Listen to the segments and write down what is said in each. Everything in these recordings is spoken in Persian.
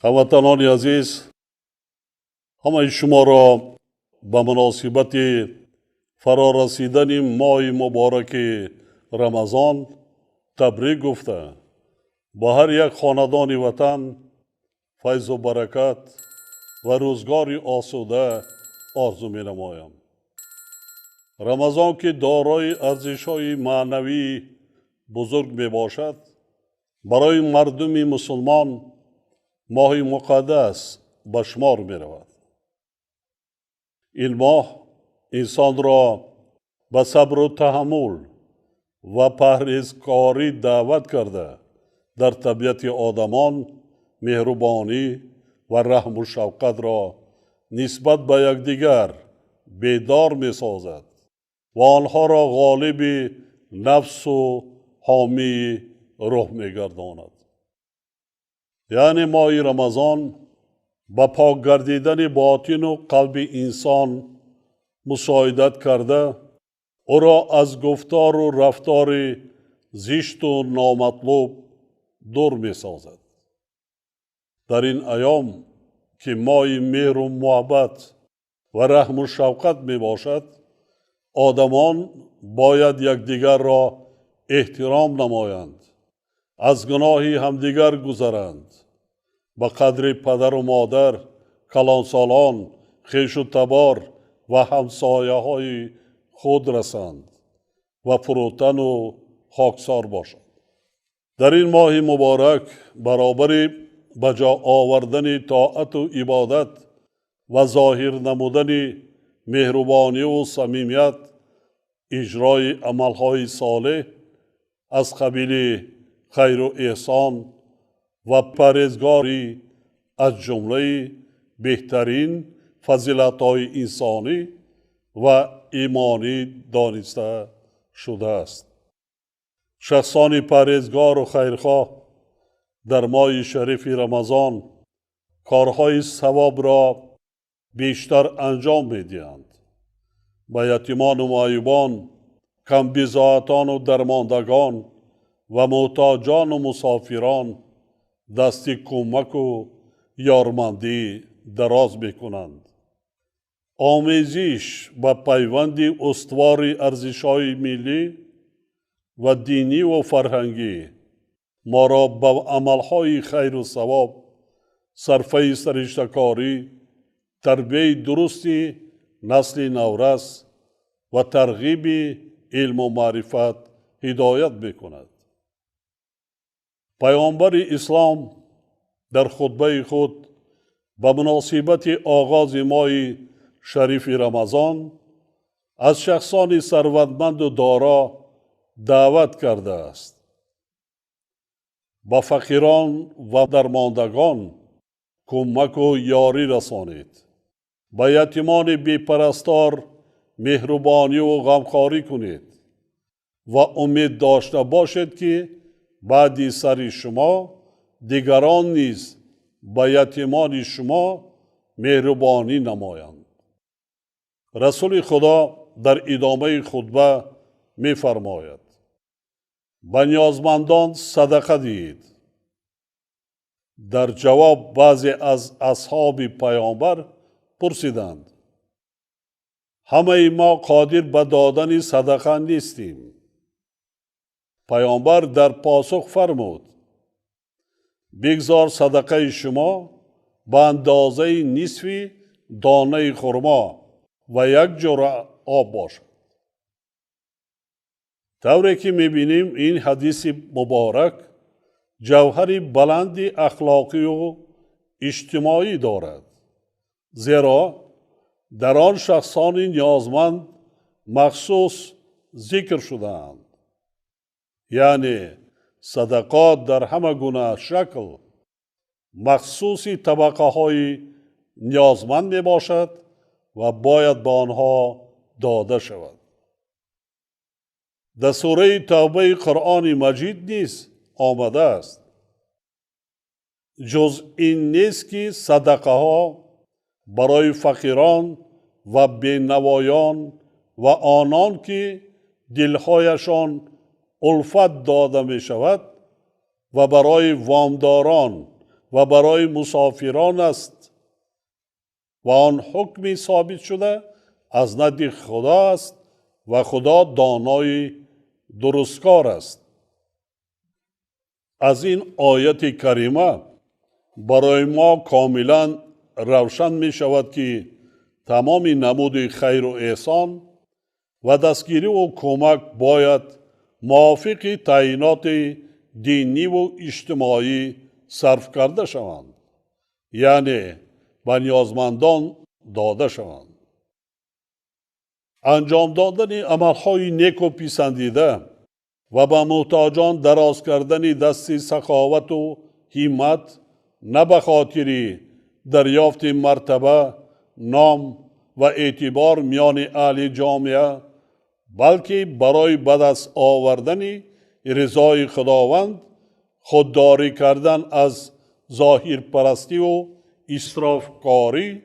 هموطنان عزیز، همه شما را به مناسبت فرا رسیدن ماه مبارک رمضان تبریک گفته با هر یک خاندان وطن فیض و برکت و روزگاری آسوده آرزو می نمایم. رمضان که دارای ارزش‌های معنوی بزرگ می باشد، برای مردم مسلمان ماه مقدس به شمار می رود. این ماه انسان را به صبر و تحمل و پرهیزکاری دعوت کرده در طبیعت آدمان مهربانی و رحم و شفقت را نسبت به یکدیگر بیدار می سازد و آنها را غالب نفس و حامی روح می گرداند. یعنی ماه رمضان با پاک گردیدن باطن و قلب انسان مساعدت کرده او را از گفتار و رفتار زشت و نامطلوب دور می سازد. در این ایام که ماه مهر و محبت و رحم و شفقت می باشد، آدمان باید یکدیگر را احترام نمایند، از گناه همدیگر گذرند، به قدر پدر و مادر، کلانسالان، خویش و تبار و همسایه های خود رسند و فروتن و خاکسار باشند. در این ماه مبارک برابر بجا آوردن طاعت و عبادت و ظاهر نمودن مهربانی و صمیمیت، اجرای عملهای صالح از قبیل خیر و احسان و پرهیزگاری از جمله بهترین فضیلت‌های انسانی و ایمانی دانسته شده است. شخصان پرهیزگار و خیرخواه در ماه شریف رمضان کارهای ثواب را بیشتر انجام می‌دهند. به یتیمان و معیوبان، کمبضاعتان و درماندگان و محتاجان و مسافران دست کمک و یارمندی دراز می‌کنند. آمیزش و پیوند استوار ارزش‌های ملی و دینی و فرهنگی ما را به عملهای خیر و ثواب، صرفه سرشتکاری، تربیت درستی نسل نورس و ترغیب علم و معرفت هدایت می‌کند. پیامبر اسلام در خطبه خود به مناسبت آغاز ماه شریف رمضان از شخصان ثروتمند و دارا دعوت کرده است. با فقیران و درماندگان کمک و یاری رسانید. با یتیمان بی‌پرستار مهربانی و غمخواری کنید و امید داشته باشید که بعد سر شما دیگران نیز با یتیمان شما مهربانی نمایند. رسول خدا در ادامه خطبه می فرماید: به نیازمندان صدقه دهید. در جواب بعضی از اصحاب پیامبر پرسیدند: همه ما قادر به دادن صدقه نیستیم. پیامبر در پاسخ فرمود: بگذار صدقه شما به اندازه نصف دانه خرما و یک جرعه آب باشد. طوری که می‌بینیم این حدیث مبارک جوهری بلند اخلاقی و اجتماعی دارد، زیرا در آن شخصان نیازمند مخصوص ذکر شده‌اند. یعنی صدقات در همه گونه شکل مخصوص طبقه های نیازمند می باشد و باید به آنها داده شود. در سوره توبه قرآن مجید نیز آمده است: جز این نیست که صدقه ها برای فقیران و بینوایان و آنان که دلهایشان الفت داده می شود و برای وامداران و برای مسافران است و آن حکمی ثابت شده از نزد خدا است و خدا دانای درستکار است. از این آیت کریمه برای ما کاملا روشن می شود که تمام نمود خیر و احسان و دستگیری و کمک باید موافق تعیینات دینی و اجتماعی صرف کرده شوند، یعنی به نیازمندان داده شوند. انجام دادن عملهای نیک و پسندیده و به محتاجان دراز کردن دست سخاوت و همت نه به خاطر دریافت مرتبه، نام و اعتبار میان اهل جامعه، بلکه برای به دست آوردن رضای خداوند، خودداری کردن از ظاهر پرستی و اسراف کاری،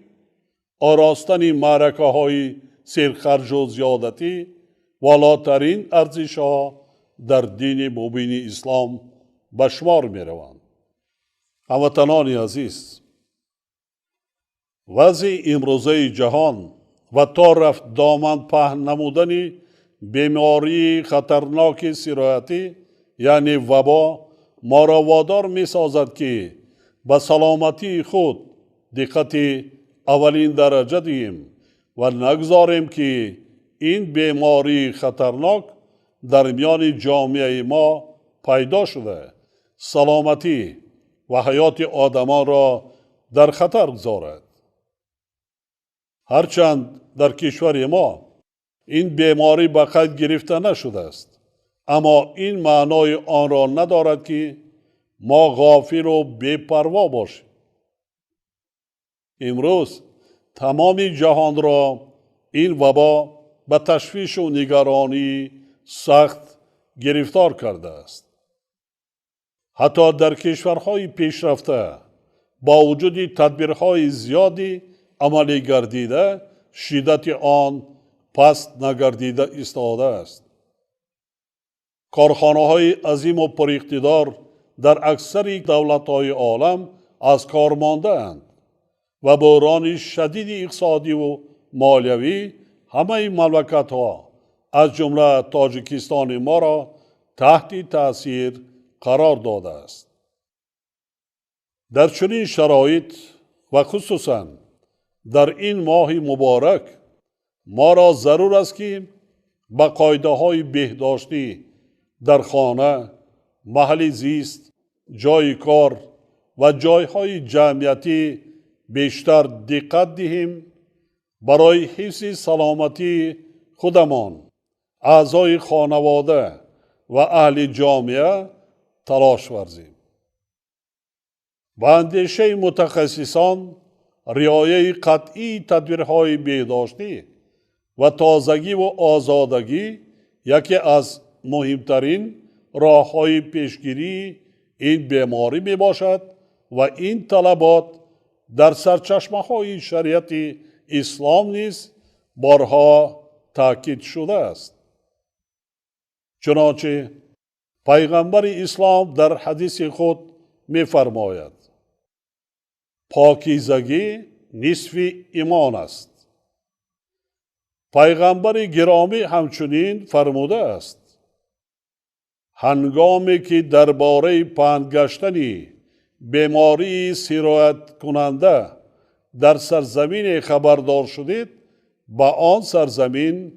آراستن معرکه های سرخرج و زیادتی والاترین ارزش ها در دین مبین اسلام به شمار می روند. هموطنان عزیز، وضع امروزه جهان و تا رفت دامن پهن نمودن بیماری خطرناک سرایتی یعنی وبا ما را وادار می سازد که به سلامتی خود دقت اولین درجه دهیم و نگذاریم که این بیماری خطرناک در میان جامعه ما پیدا شده سلامتی و حیات آدمان را در خطر گذارد. هرچند در کشور ما این بیماری به قید گرفته نشده است، اما این معنای آن را ندارد که ما غافل و بی‌پروا باشیم. امروز تمام جهان را این وبا به تشویش و نگرانی سخت گرفتار کرده است. حتی در کشورهای پیشرفته با وجود تدبیرهای زیادی عملی گردیده، شدت آن پست نگردیده ایستاده است. کارخانه‌های عظیم و پراقتدار در اکثر دولت‌های عالم از کار مانده اند و بحران شدید اقتصادی و مالیوی همه مملکت‌ها از جمله تاجیکستان ما را تحت تأثیر قرار داده است. در چنین شرایط و خصوصاً در این ماه مبارک ما را ضرور است که به قاعده‌های بهداشتی در خانه، محل زیست، جای کار و جایهای جمعیتی بیشتر دقت دهیم، برای حفظ سلامتی خودمان، اعضای خانواده و اهل جامعه تلاش ورزیم. به اندیشه متخصصان رعایت قطعی تدبیرهای بهداشتی و تازگی و آزادگی یکی از مهمترین راه‌های پیشگیری این بیماری می باشد و این طلبات در سرچشمه‌های شریعت اسلام نیز بارها تاکید شده است. چنانچه پیغمبر اسلام در حدیث خود می فرماید: پاکیزگی نصف ایمان است. پیغمبر گرامی همچنین فرموده است: هنگامی که درباره پنهان گشتن بیماری سرایت کننده در سرزمین خبردار شدید، به آن سرزمین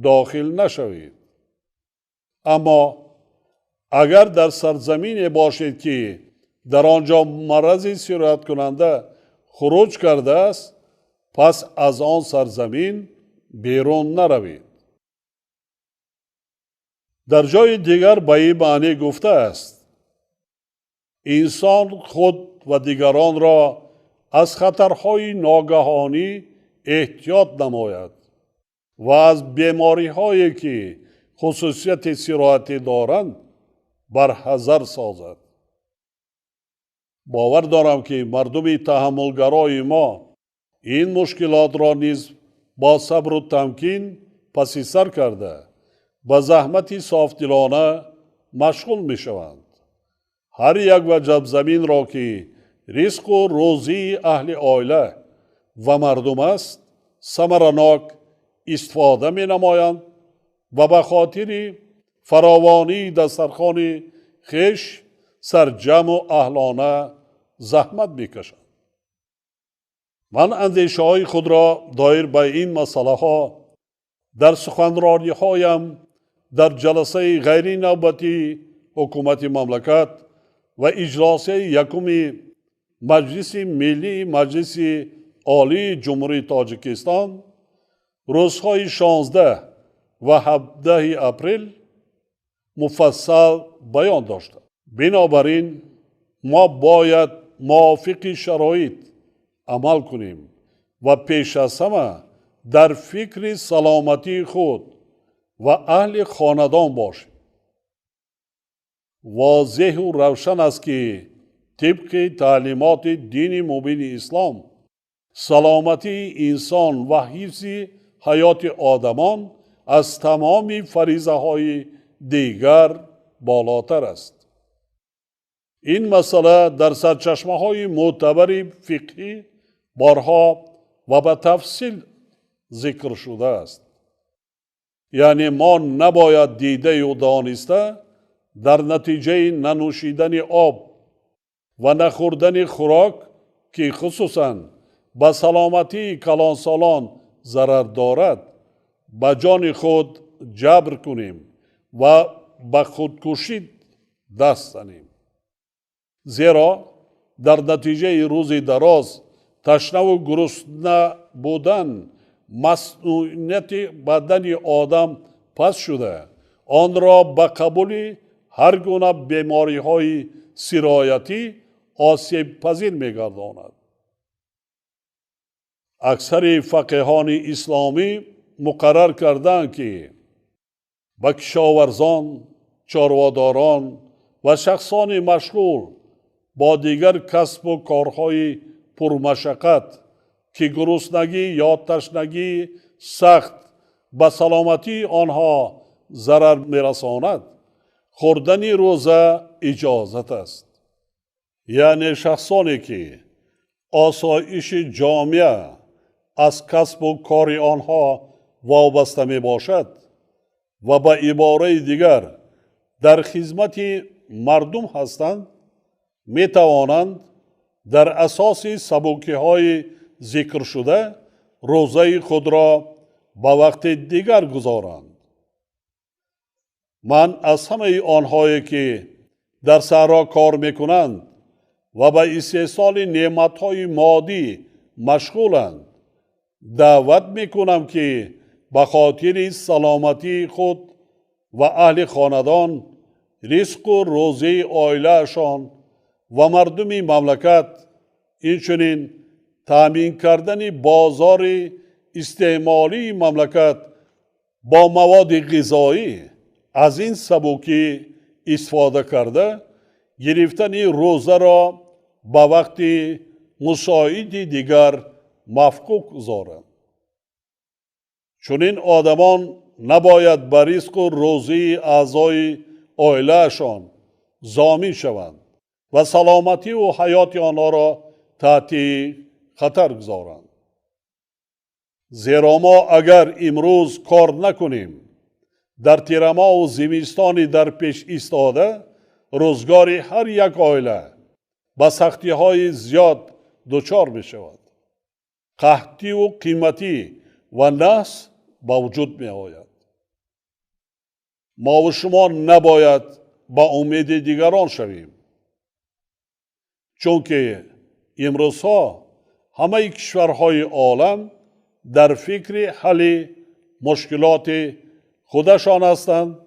داخل نشوید. اما اگر در سرزمین باشید که در آنجا مرض سرایت کننده خروج کرده است، پس از آن سرزمین بیرون نروید. در جای دیگر به این معنی گفته است: انسان خود و دیگران را از خطرهای ناگهانی احتیاط نماید و از بیماری هایی که خصوصیت سرایتی دارند برحذر سازد. باور دارم که مردم تحملگرای ما این مشکلات را نیز با صبر و تمکین پس سر کرده با زحمت صافدلانه مشغول می شوند. هر یک وجب زمین را که رزق و روزی اهل عائله و مردم است ثمرناک استفاده می نمایند و به خاطر فراوانی دسترخوان خویش سرجم و اهلانه زحمت میکشند. من اندیشه های خود را دایر به این مسئله ها در سخنرانی هایم در جلسه غیر نوبتی حکومت مملکت و اجلاس یکم مجلس ملی مجلس عالی جمهوری تاجیکستان روزهای 16 و 17 اپریل مفصل بیان داشتم. بنابراین ما باید موافق شرایط عمل کنیم و پیش از همه در فکر سلامتی خود و اهل خاندان باشیم. واضح و روشن است که طبق تعلیمات دین مبین اسلام سلامتی انسان و حفظ حیات آدمان از تمام فریضه های دیگر بالاتر است. این مسئله در سرچشمه های معتبر فقهی بارها و به تفصیل ذکر شده است. یعنی ما نباید دیده و دانسته در نتیجه ننوشیدن آب و نخوردن خوراک که خصوصاً به سلامتی کلانسالان ضرر دارد به جان خود جبر کنیم و به خودکشی دست زنیم. زیرا در نتیجه روز دراز تشنه و گرسنه بودن مسئولیت بدن آدم پس شده آن را به قبول هر گونه بیماری های سرایتی آسیب پذیر می‌گرداند. اکثر فقیهان اسلامی مقرر کردند که به کشاورزان، چارواداران و شخصان مشغول با دیگر کسب و کارهای پرمشقت که گرسنگی یا تشنگی سخت به سلامتی آنها ضرر می‌رساند خوردن روزه اجازت است. یعنی شخصانی که آسایش جامعه از کسب و کار آنها وابسته می باشد و به عباره دیگر در خدمت مردم هستند می توانند در اساس سبوکی های ذکر شده روزه خود را به وقت دیگر گذارند. من از همه آنهایی که در صحرا کار میکنند و به استحصال نعمتهای مادی مشغولند دعوت میکنم که به خاطر سلامتی خود و اهل خاندان رزق و روزی عائله‌شان و مردم مملکت اینچنین تامین کردن بازار استعمالی مملکت با مواد غذایی از این سبوکی استفاده کرده گرفتن روزه را به وقت مساعد دیگر مفکوک گذارند. چون این آدمان نباید به رزق و روزی اعضای عائله‌شان ضامن شوند و سلامتی و حیات آنها را تحت خطر گذارند. زیرا ما اگر امروز کار نکنیم در تیرما و زمستانی در پیش ایستاده روزگار هر یک عائله به سختی های زیاد دچار می شود. قحطی و قیمتی و نقص به وجود می آید. ما و شما نباید با امید دیگران شویم. چون که امروزها همه کشورهای عالم در فکر حل مشکلات خودشان هستند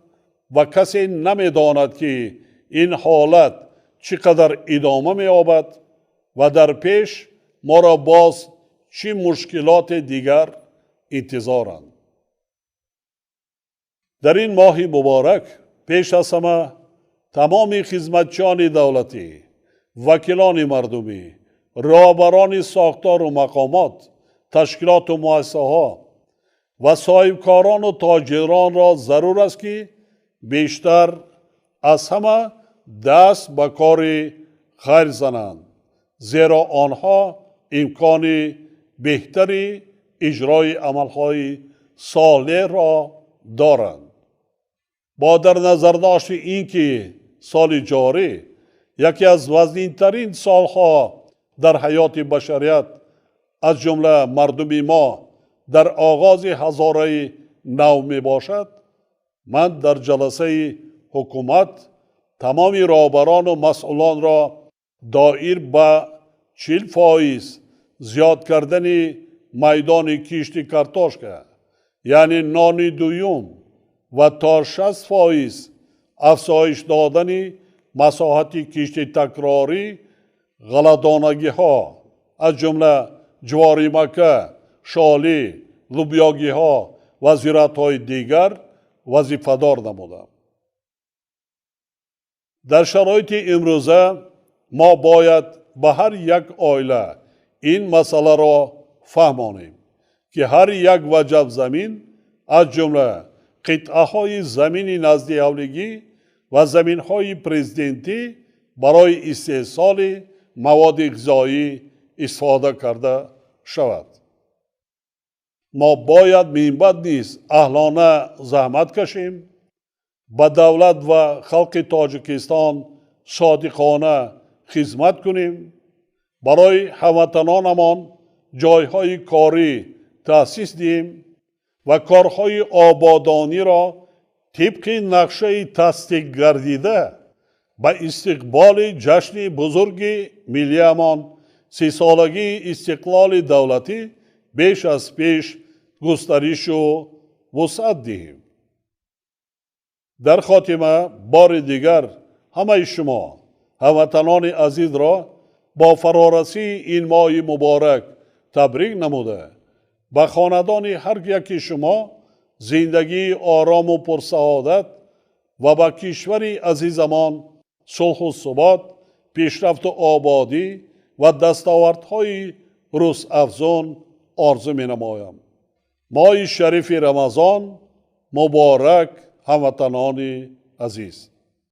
و کسی نمی‌داند که این حالت چقدر ادامه می‌یابد و در پیش ما را باز چه مشکلات دیگر انتظارند. در این ماه مبارک پیش از همه تمام خدمتچیان دولتی، وکیلان مردمی، رهبران ساختار و مقامات، تشکیلات و مؤسسه‌ها و صاحبکاران و تاجران را ضرور است که بیشتر از همه دست به کار خیر زنند. زیرا آنها امکان بهتری اجرای عملهای صالح را دارند. با در نظر داشت اینکه سال جاری یکی از وزن‌ترین سالها در حیات بشریت از جمله مردم ما در آغاز هزاره نو می باشد، من در جلسه حکومت تمام رهبران و مسئولان را دایر به 40% زیاد کردن میدان کشت کارتوشکا یعنی نان دویم و تا 60% افزایش دادن مساحت کشت تکراری غله‌دانگی ها از جمله جواری مکه، شالی، لوبیاگی ها و زراعت های دیگر وظیفه‌دار نمودم. در شرایط امروزه ما باید به هر یک عائله این مسئله را فهمانیم که هر یک وجب زمین از جمله قطعه های زمین نزد اولگی و زمین های پرزیدنتی برای استحصال مواد غذایی استفاده کرده شود. ما باید من بعد نیز اهلانه زحمت کشیم، به دولت و خلق تاجیکستان صادقانه خدمت کنیم، برای هموطنانمان جایهای کاری تأسیس دهیم و کارهای آبادانی را طبق نقشه تصدیق گردیده به استقبال جشن بزرگ ملیمان 30 سالگی استقلال دولتی بیش از پیش گسترش و وسعت دهیم. در خاتمه بار دیگر همه شما هموطنان عزیز را با فرارسی این ماه مبارک تبریک نموده به خاندان هر یک شما زندگی آرام و پرسعادت و به کشور عزیزمان صلح و ثبات، پیشرفت و آبادی و دستاوردهای روز افزون آرزو می نمایم. ماه شریف رمضان مبارک هموطنان عزیز.